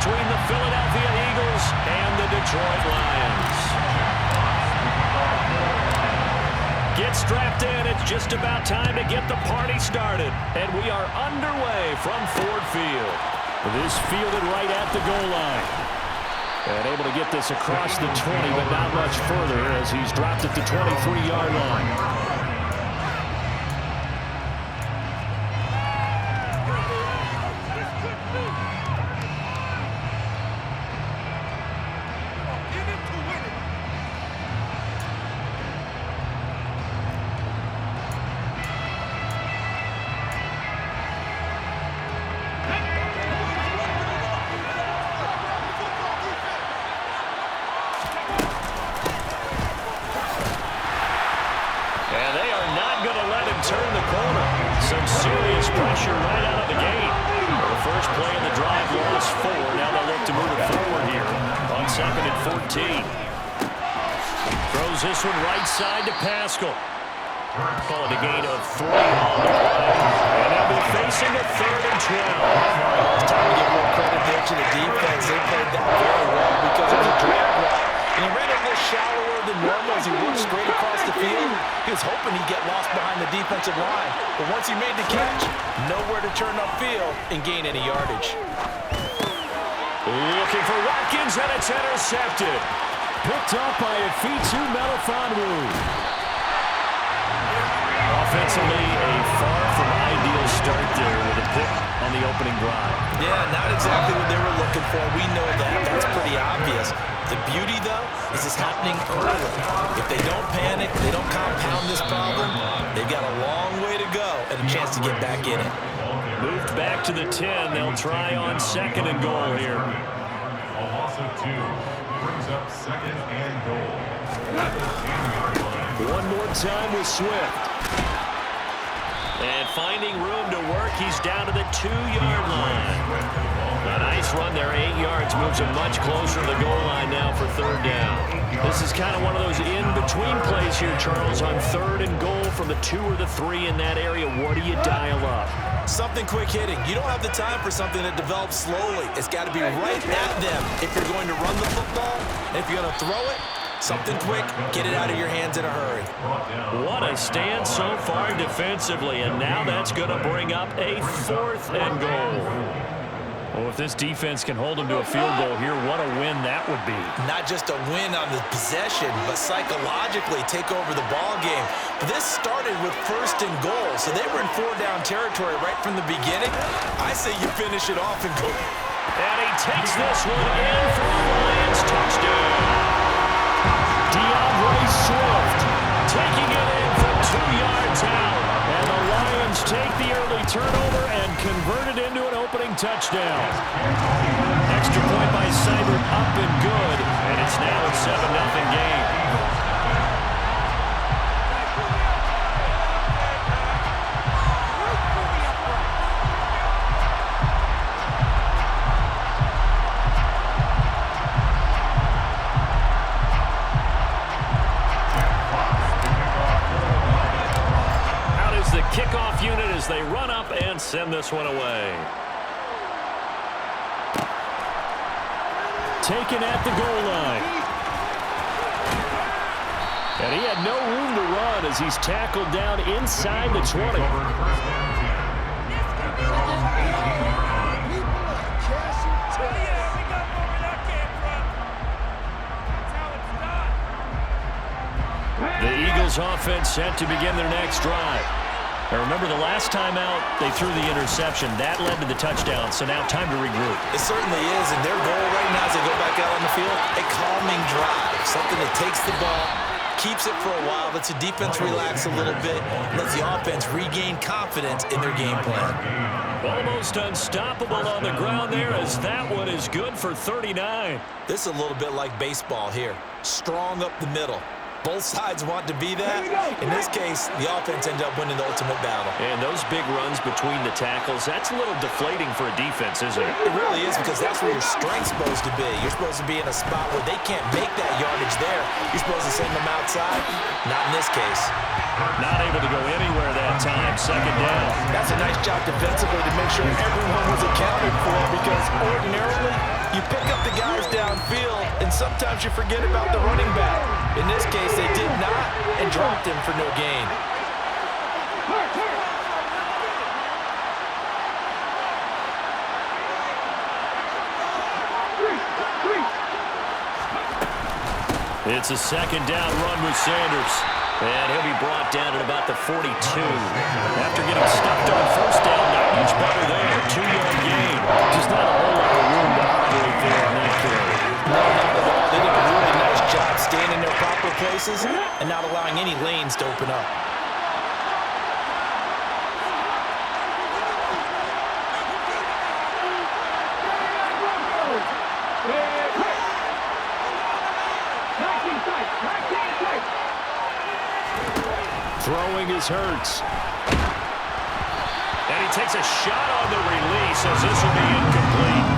between the Philadelphia Eagles and the Detroit Lions. Get strapped in. It's just about time to get the party started. And we are underway from Ford Field. This fielded right at the goal line. And able to get this across the 20, but not much further as he's dropped at the 23-yard line. Turn the corner. Some serious pressure right out of the gate. The first play of the drive lost 4. Now they'll look to move it forward here on 2nd and 14. Throws this one right side to Pascal. Call it a gain of 3 on the play. And they'll be facing a 3rd and 12. It's time to give more credit there to the defense. They played that very well because it was a drag route. And he ran it a little shallower than normal as he worked straight across the field. He was hoping he'd get lost behind the defensive line. But once he made the catch, nowhere to turn upfield and gain any yardage. Looking for Watkins, and it's intercepted. Picked up by Ifitu Melifonwu. Offensively, a far from ideal start there with a pick on the opening drive. Yeah, not exactly what they were looking for. We know that. That's pretty obvious. The beauty, though, is it's happening early. If they don't panic, they don't compound this problem, they've got a long way to go and a chance to get back in it. Moved back to the 10. They'll try on 2nd and goal here. Also 2 brings up 2nd and goal. One more time with Swift. And finding room to work, he's down to the 2-yard line. A nice run there, 8 yards, moves him much closer to the goal line now for 3rd down. This is kind of one of those in-between plays here, Charles, on 3rd and goal from the 2 or the 3 in that area. What do you dial up? Something quick hitting. You don't have the time for something that develops slowly. It's got to be right at them if you're going to run the football. And if you're going to throw it, something quick, get it out of your hands in a hurry. What a stand so far defensively, and now that's going to bring up a 4th and goal. Well, if this defense can hold them to a field goal here, what a win that would be. Not just a win on the possession, but psychologically take over the ball game. But this started with 1st and goal, so they were in 4-down territory right from the beginning. I say you finish it off and go. And he takes this one in for the Lions touchdown. DeAndre Swift taking it in from 2 yards out. And the Lions take the early turnover and convert it into an opening touchdown. Extra point by Seibert up and good. And it's now a 7-0 game. Kickoff unit as they run up and send this one away. Taken at the goal line. And he had no room to run as he's tackled down inside the 20. The Eagles offense set to begin their next drive. Now remember, the last time out, they threw the interception. That led to the touchdown, so now time to regroup. It certainly is, and their goal right now as they go back out on the field, a calming drive. Something that takes the ball, keeps it for a while, lets the defense relax a little bit, lets the offense regain confidence in their game plan. Almost unstoppable on the ground there as that one is good for 39. This is a little bit like baseball here. Strong up the middle. Both sides want to be that. In this case, the offense ended up winning the ultimate battle. And those big runs between the tackles, that's a little deflating for a defense, isn't it? It really is, because that's where your strength's supposed to be. You're supposed to be in a spot where they can't make that yardage there. You're supposed to send them outside. Not in this case. Not able to go anywhere that time. 2nd down. That's a nice job defensively to make sure everyone was accounted for, because ordinarily You pick up the guys downfield, and sometimes you forget about the running back. In this case, they did not and dropped him for no gain. It's a second down run with Sanders. And he'll be brought down at about the 42. After getting stuffed on first down, not much better there. 2-yard gain. Just not a whole lot of room to operate there on that carry. No, not at all. They did a really nice job staying in their proper places and not allowing any lanes to open up. Throwing is Hurts. And he takes a shot on the release as this will be incomplete.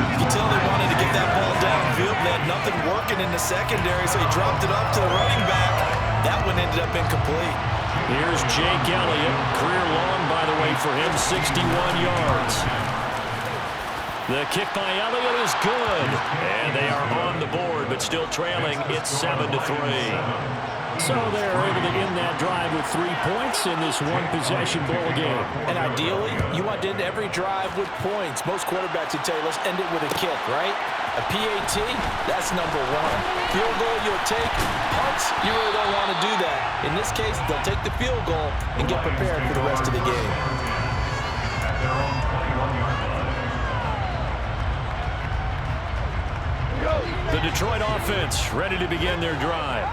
You can tell they wanted to get that ball downfield. They had nothing working in the secondary, so he dropped it up to the running back. That one ended up incomplete. Here's Jake Elliott. Career long, by the way, for him, 61 yards. The kick by Elliott is good. And they are on the board, but still trailing. It's 7-3. So they're able to end that drive with 3 points in this one-possession ball game. And ideally, you want to end every drive with points. Most quarterbacks would tell you, let's end it with a kick, right? A PAT, that's number one. Field goal, you'll take. Punts, you really don't want to do that. In this case, they'll take the field goal and get prepared for the rest of the game. The Detroit offense ready to begin their drive.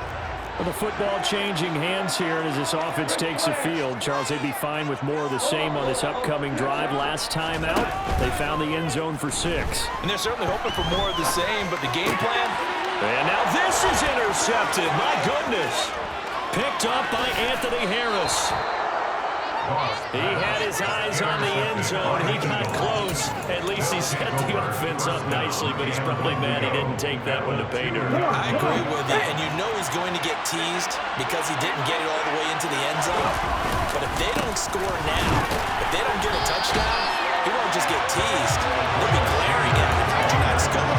Well, the football changing hands here, and as this offense takes the field, Charles, they'd be fine with more of the same on this upcoming drive. Last time out, they found the end zone for 6. And they're certainly hoping for more of the same, but the game plan? And now this is intercepted. My goodness. Picked up by Anthony Harris. He had his eyes on the end zone. He got close. At least he set the offense up nicely, but he's probably mad he didn't take that one to pay dirt. I agree with you, and you know he's going to get teased because he didn't get it all the way into the end zone. But if they don't score now, if they don't get a touchdown, he won't just get teased. They'll be glaring at him. How'd you not score?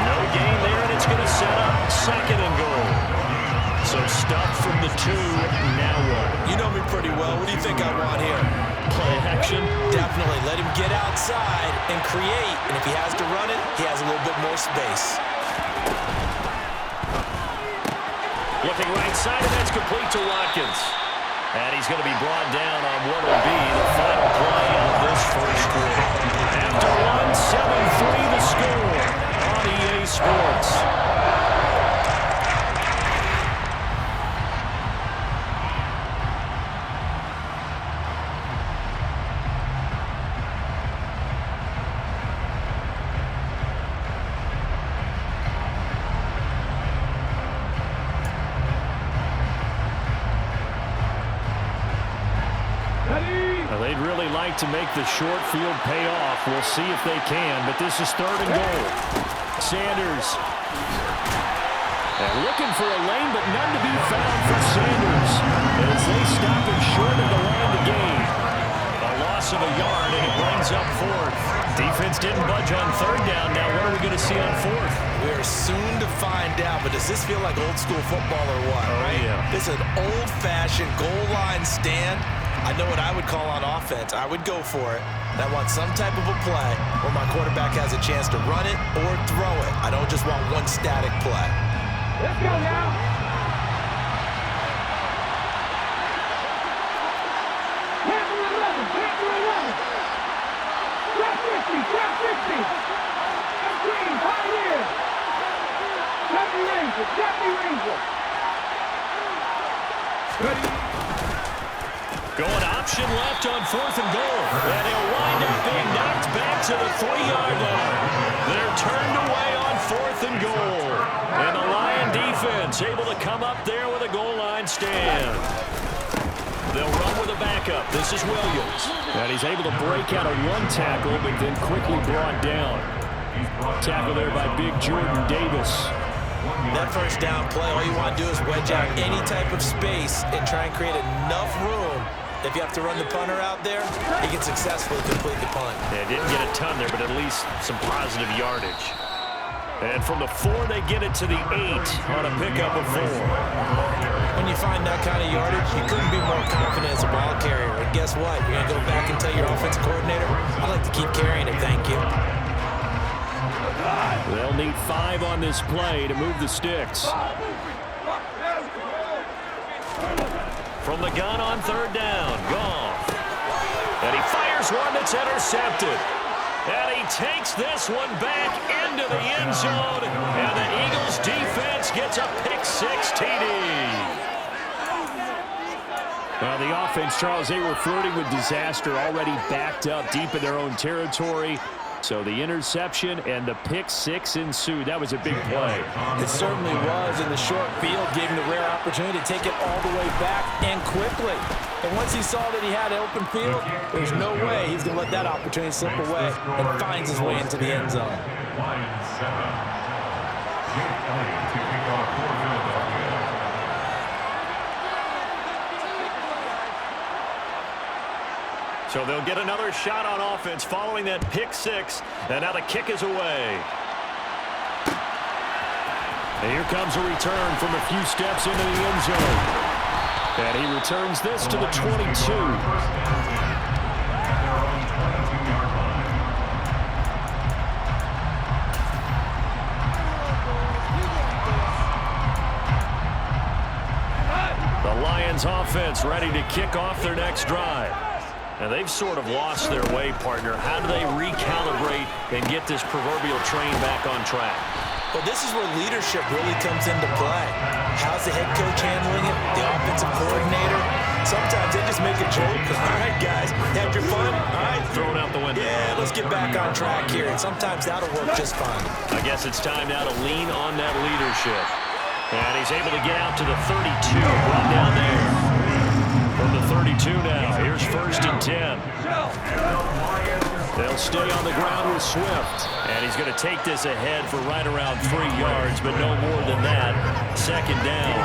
No gain there, and it's going to set up 2nd and goal. So stop from the 2, now what? You know me pretty well. What do you think I want here? Play action? Definitely. Let him get outside and create. And if he has to run it, he has a little bit more space. Looking right side, and that's complete to Watkins. And he's going to be brought down on what will be the final play of this first quarter. After 1, 7-3 the score on EA Sports. They'd really like to make the short field pay off. We'll see if they can, but this is 3rd and goal. Sanders. And looking for a lane, but none to be found for Sanders as they stop him short of the line to gain. A loss of a yard, and it brings up 4th. Defense didn't budge on 3rd down. Now what are we going to see on 4th? We're soon to find out, but does this feel like old school football or what, right? Yeah. This is an old-fashioned goal line stand. I know what I would call on offense. I would go for it. And I want some type of a play where my quarterback has a chance to run it or throw it. I don't just want one static play. Let's go now. Trap 11. Trap 50. Green, Pioneer. Deputy Ranger. Ready. Going option left on 4th and goal. And he'll wind up being knocked back to the 3-yard line. They're turned away on 4th and goal. And the Lion defense able to come up there with a goal line stand. They'll run with a backup. This is Williams. And he's able to break out of 1 tackle, but then quickly brought down. Tackle there by big Jordan Davis. That first down play, all you want to do is wedge out any type of space and try and create enough room If you have to run the punter out there, he can successfully complete the punt. Yeah, didn't get a ton there, but at least some positive yardage. And from the 4, they get it to the 8 on a pickup of 4. When you find that kind of yardage, you couldn't be more confident as a ball carrier. And guess what? You're going to go back and tell your offensive coordinator, I'd like to keep carrying it, thank you. They'll need 5 on this play to move the sticks. From the gun on 3rd down, Goff. And he fires one that's intercepted. And he takes this one back into the end zone. And the Eagles defense gets a pick-6 TD. Well, the offense, Charles, they were flirting with disaster, already backed up deep in their own territory. So the interception and the pick-6 ensued. That was a big play. It certainly was, and the short field gave him the rare opportunity to take it all the way back and quickly. And once he saw that he had an open field, there's no way he's going to let that opportunity slip away, and finds his way into the end zone. Lions 7. Jake Elliott to kick off for Philadelphia. So they'll get another shot on offense following that pick-6, and now the kick is away. And here comes a return from a few steps into the end zone. And he returns this to the 22. The Lions offense ready to kick off their next drive. And they've sort of lost their way, partner. How do they recalibrate and get this proverbial train back on track? Well, this is where leadership really comes into play. How's the head coach handling it? The offensive coordinator? Sometimes they just make a joke. All right, guys, had your fun? All right. Throw it out the window. Yeah, let's get back on track here. And sometimes that'll work just fine. I guess it's time now to lean on that leadership. And he's able to get out to the 32. Right down there. From the 32 now, here's 1st and 10. They'll stay on the ground with Swift. And he's going to take this ahead for right around 3 yards, but no more than that. 2nd down.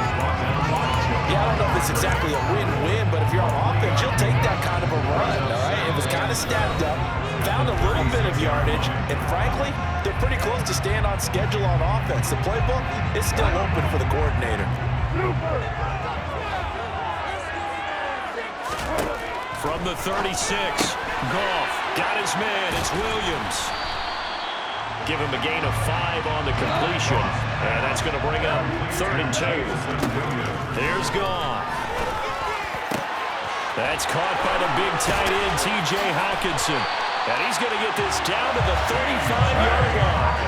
Yeah, I don't know if it's exactly a win-win, but if you're on offense, you'll take that kind of a run, all right? It was kind of stacked up, found a little bit of yardage, and frankly, they're pretty close to staying on schedule on offense. The playbook is still open for the coordinator. From the 36, Goff got his man. It's Williams. Give him a gain of 5 on the completion. And that's going to bring up 3rd and 2. There's Goff. That's caught by the big tight end, T.J. Hawkinson. And he's going to get this down to the 35-yard line.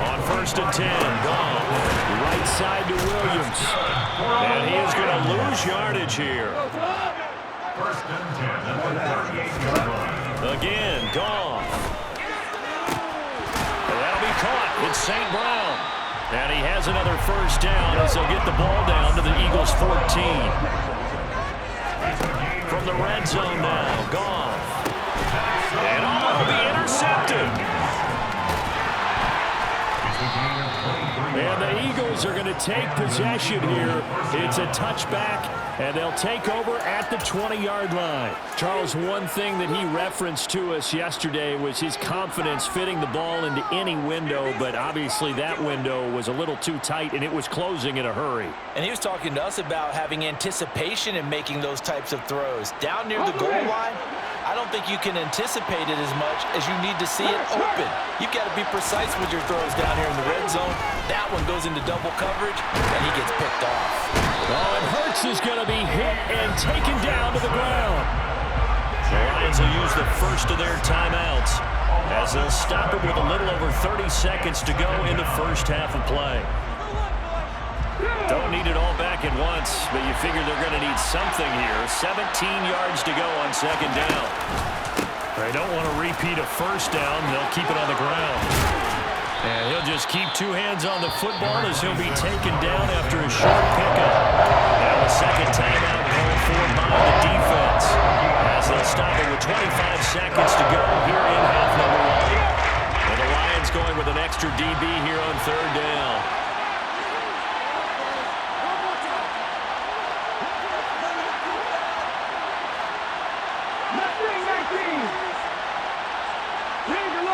On 1st and 10, Goff. Right side to Williams. And he is going to lose yardage here. 1st and 10 at the 38-yard line. Again, Goff. And that'll be caught. It's St. Brown. And he has another 1st down as they'll get the ball down to the Eagles' 14. From the red zone now, Goff. And it'll be intercepted. And the Eagles are going to take possession here. It's a touchback, and they'll take over at the 20-yard line. Charles, one thing that he referenced to us yesterday was his confidence fitting the ball into any window, but obviously that window was a little too tight, and it was closing in a hurry. And he was talking to us about having anticipation in making those types of throws. Down near the goal line, I don't think you can anticipate it as much as you need to see it open. You've got to be precise with your throws down here in the red zone. That one goes into double coverage, and he gets picked off. Oh, and Hurts is going to be hit and taken down to the ground. The Lions will use the first of their timeouts as they'll stop it with a little over 30 seconds to go in the first half of play. Don't need it all back at once, but you figure they're going to need something here. 17 yards to go on 2nd down. They don't want to repeat a 1st down. They'll keep it on the ground. And he'll just keep 2 hands on the football as he'll be taken down after a short pickup. Now the 2nd timeout called for by the defense as they'll stop it with 25 seconds to go here in half number 1. And the Lions going with an extra DB here on 3rd down.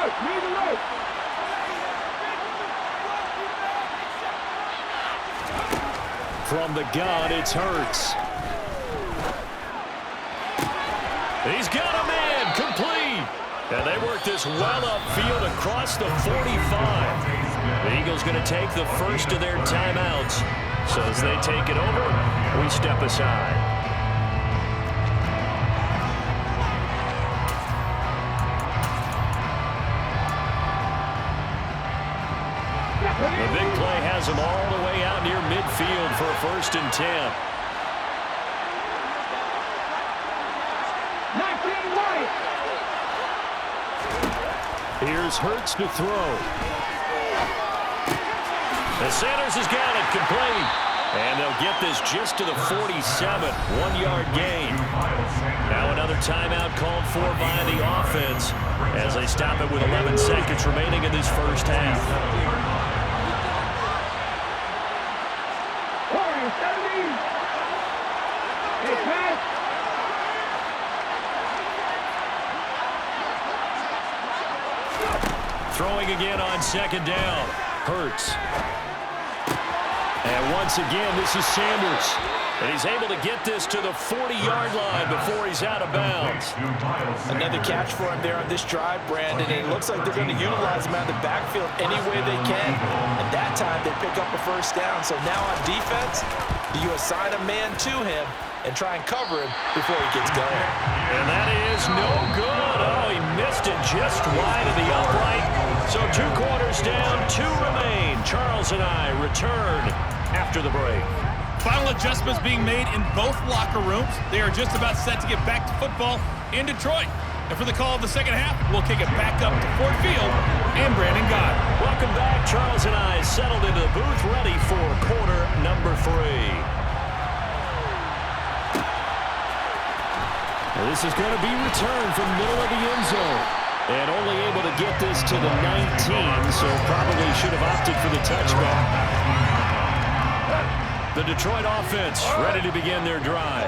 alert. Need alert. From the gun, it's Hurts. He's got a man, complete. And they work this well upfield across the 45. The Eagles going to take the first of their timeouts. So as they take it over, we step aside. The big play has them all the way out near midfield for a 1st and 10. 19 White. Here's Hurts to throw. And Sanders has got it complete. And they'll get this just to the 47. 1-yard gain. Now another timeout called for by the offense as they stop it with 11 seconds remaining in this first half. 70. It's back. Throwing again on 2nd down. Hurts. And once again, this is Sanders. And he's able to get this to the 40-yard line before he's out of bounds. Another catch for him there on this drive, Brandon. And it looks like they're going to utilize him out of the backfield any way they can. And that time, they pick up a 1st down. So now on defense, you assign a man to him and try and cover him before he gets going. And that is no good. Oh, he missed it just wide of the upright. So 2 quarters down, 2 remain. Charles and I return after the break. Final adjustments being made in both locker rooms. They are just about set to get back to football in Detroit. And for the call of the second half, we'll kick it back up to Ford Field and Brandon God. Welcome back. Charles and I settled into the booth, ready for quarter number 3. Well, this is going to be returned from the middle of the end zone. And only able to get this to the 19, so probably should have opted for the touchback. The Detroit offense ready to begin their drive.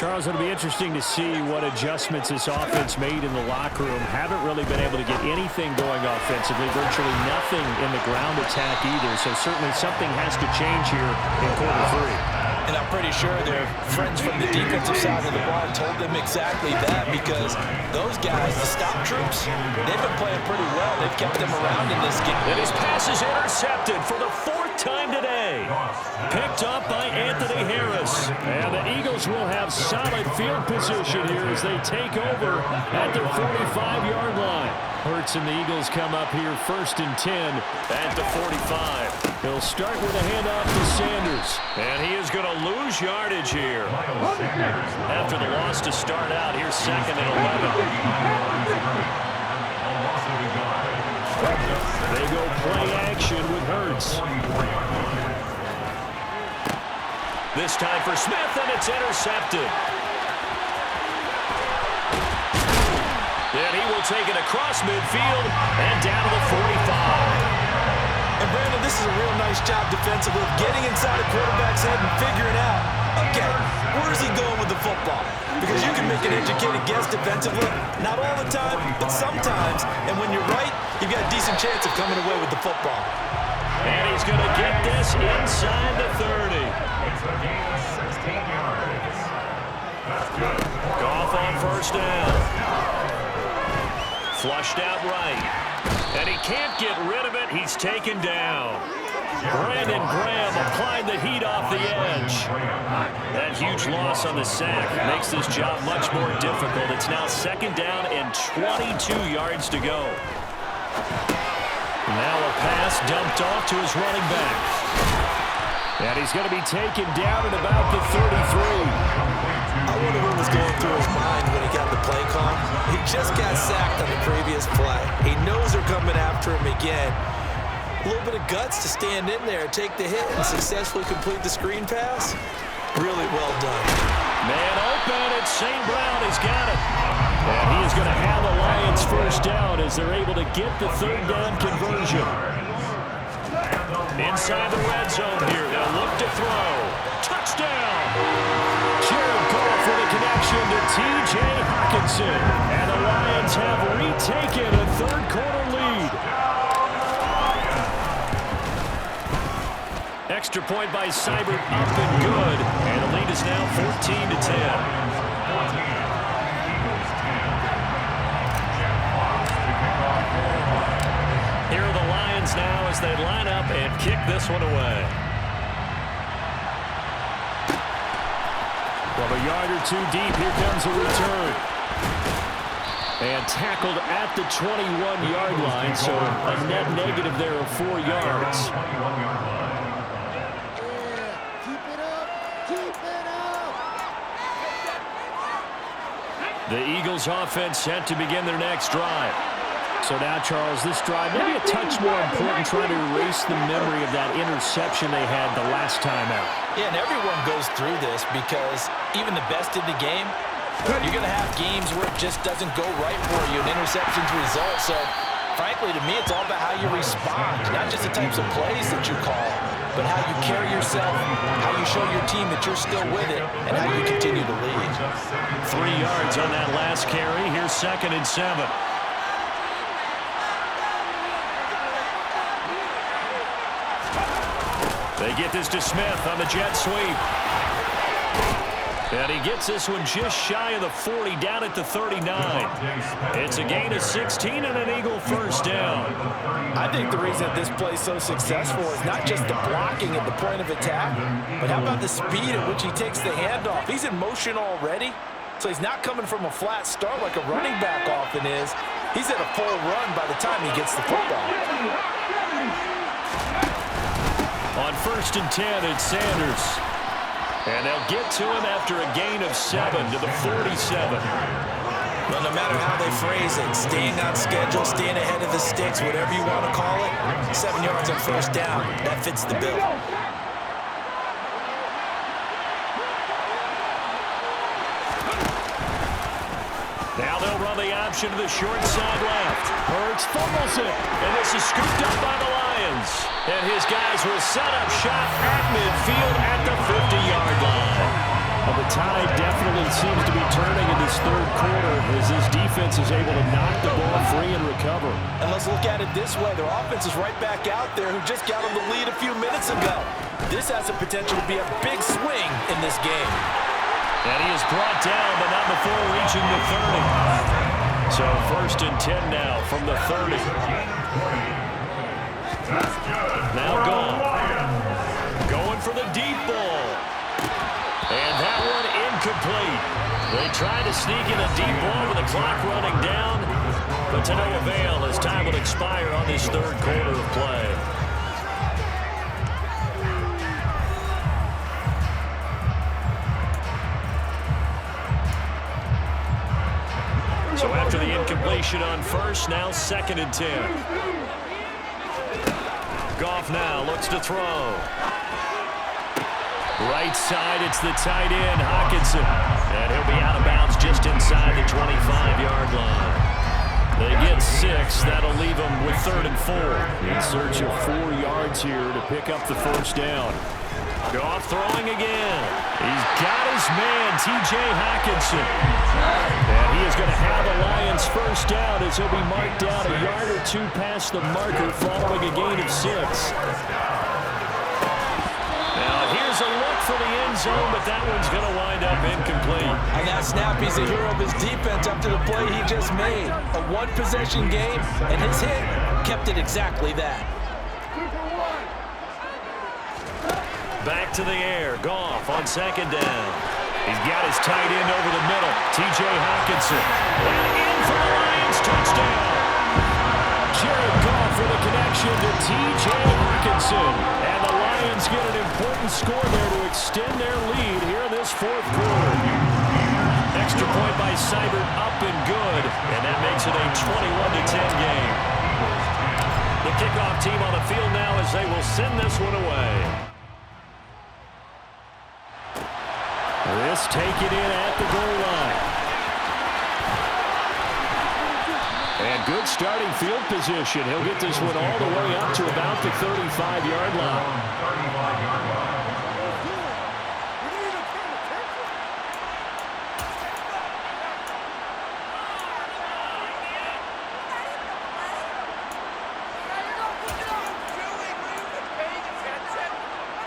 Charles, it'll be interesting to see what adjustments this offense made in the locker room. Haven't really been able to get anything going offensively, virtually nothing in the ground attack either. So certainly something has to change here in quarter 3. And I'm pretty sure their friends from the defensive side of the ball told them exactly that, because those guys, the stop troops, they've been playing pretty well. They've kept them around in this game. And his pass is intercepted for the 4th time today. Picked up by Anthony Harris. And the Eagles will have solid field position here as they take over at their 45-yard line. Hurts and the Eagles come up here 1st and 10 at the 45. He'll start with a handoff to Sanders. And he is going to lose yardage here. After the loss to start out, here's 2nd and 11. They go play action with Hurts. This time for Smith, and it's intercepted. And he will take it across midfield and down to the 45. And Brandon, this is a real nice job defensively, getting inside a quarterback's head and figuring out, okay, where's he going with the football? Because you can make an educated guess defensively, not all the time, but sometimes. And when you're right, you've got a decent chance of coming away with the football. And he's going to get this inside the 30. It's a gain of 16 yards. That's good. Goff on 1st down. Flushed out right. And he can't get rid of it. He's taken down. Brandon Graham applied the heat off the edge. That huge loss on the sack makes this job much more difficult. It's now 2nd down and 22 yards to go. Now a pass dumped off to his running back. And he's going to be taken down at about the 33. I wonder what was going through his mind when he got the play call. He just got sacked on the previous play. He knows they're coming after him again. A little bit of guts to stand in there, take the hit, and successfully complete the screen pass. Really well done. Man open, it's St. Brown. He's got it. And he is going to have the Lions 1st down as they're able to get the 3rd down conversion. Inside the red zone here. They'll look to throw. Touchdown! Jared Goff with a connection to T.J. Hawkinson. And the Lions have retaken a 3rd quarter extra point by Seibert up and good. And the lead is now 14-10. Here are the Lions now as they line up and kick this one away. From a yard or two deep, here comes a return. And tackled at the 21-yard line, so a net negative there of 4 yards. The Eagles offense set to begin their next drive. So now, Charles, this drive maybe a touch more important, trying to erase the memory of that interception they had the last time out. Yeah, and everyone goes through this because even the best in the game, you're going to have games where it just doesn't go right for you, and interceptions result. So, frankly, to me, it's all about how you respond, not just the types of plays that you call, but how you carry yourself, how you show your team that you're still with it, and how you continue to lead. 3 yards on that last carry. Here's 2nd and 7. They get this to Smith on the jet sweep. And he gets this one just shy of the 40, down at the 39. It's a gain of 16 and an Eagle first down. I think the reason that this play is so successful is not just the blocking at the point of attack, but how about the speed at which he takes the handoff. He's in motion already, so he's not coming from a flat start like a running back often is. He's at a full run by the time he gets the football. On 1st and 10, it's Sanders. And they'll get to him after a gain of 7 to the 47. Well, no matter how they phrase it, staying on schedule, staying ahead of the sticks, whatever you want to call it, 7 yards on 1st down, that fits the bill. Now they'll run the option to the short side left. Hurts fumbles it, and this is scooped up by the Lions. And his guys will set up shop at midfield at the 50-yard line. Well, the tide definitely seems to be turning in this 3rd quarter as this defense is able to knock the ball free and recover. And let's look at it this way. Their offense is right back out there who just got them the lead a few minutes ago. This has the potential to be a big swing in this game. And he is brought down, but not before reaching the 30. So 1st and 10 now from the 30. Now Goff. Going for the deep ball. And that one incomplete. They tried to sneak in a deep ball with the clock running down, but to no avail as time will expire on this 3rd quarter of play. So after the incompletion on 1st, now 2nd and 10. Goff now looks to throw. Right side, it's the tight end, Hockenson. And he'll be out of bounds just inside the 25-yard line. They get 6. That'll leave them with 3rd and 4. In search of 4 yards here to pick up the 1st down. Goff throwing again. He's got his man, T.J. Hockenson. And he is going to have the Lions first down as he'll be marked down a yard or 2 past the marker following a gain of 6. Now here's a look for the end zone, but that one's going to wind up incomplete. On that snap, he's a hero of his defense after the play he just made. A one-possession game, and his hit kept it exactly that. Back to the air. Goff on 2nd down. He's got his tight end over the middle. T.J. Hockenson. And in for the Lions touchdown. Jared Goff for the connection to T.J. Hockenson. And the Lions get an important score there to extend their lead here in this 4th quarter. Extra point by Seibert up and good. And that makes it a 21-10 game. The kickoff team on the field now as they will send this one away. This taken in at the goal line. And good starting field position. He'll get this one all the way up to about the 35-yard line.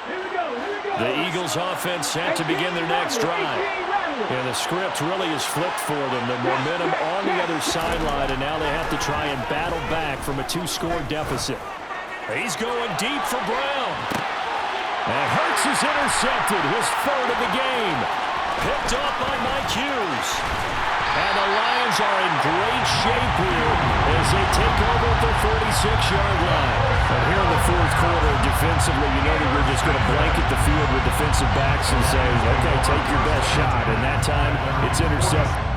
Here The Eagles offense set to begin their next drive. And the script really is flipped for them. The momentum on the other sideline, and now they have to try and battle back from a 2-score deficit. He's going deep for Brown. And Hurts is intercepted, his third of the game. Picked off by Mike Hughes. And the Lions are in great shape here as they take over at the 46-yard line. And here in the fourth quarter, defensively, you know that we're just going to blanket the field with defensive backs and say, okay, take your best shot. And that time, it's intercepted.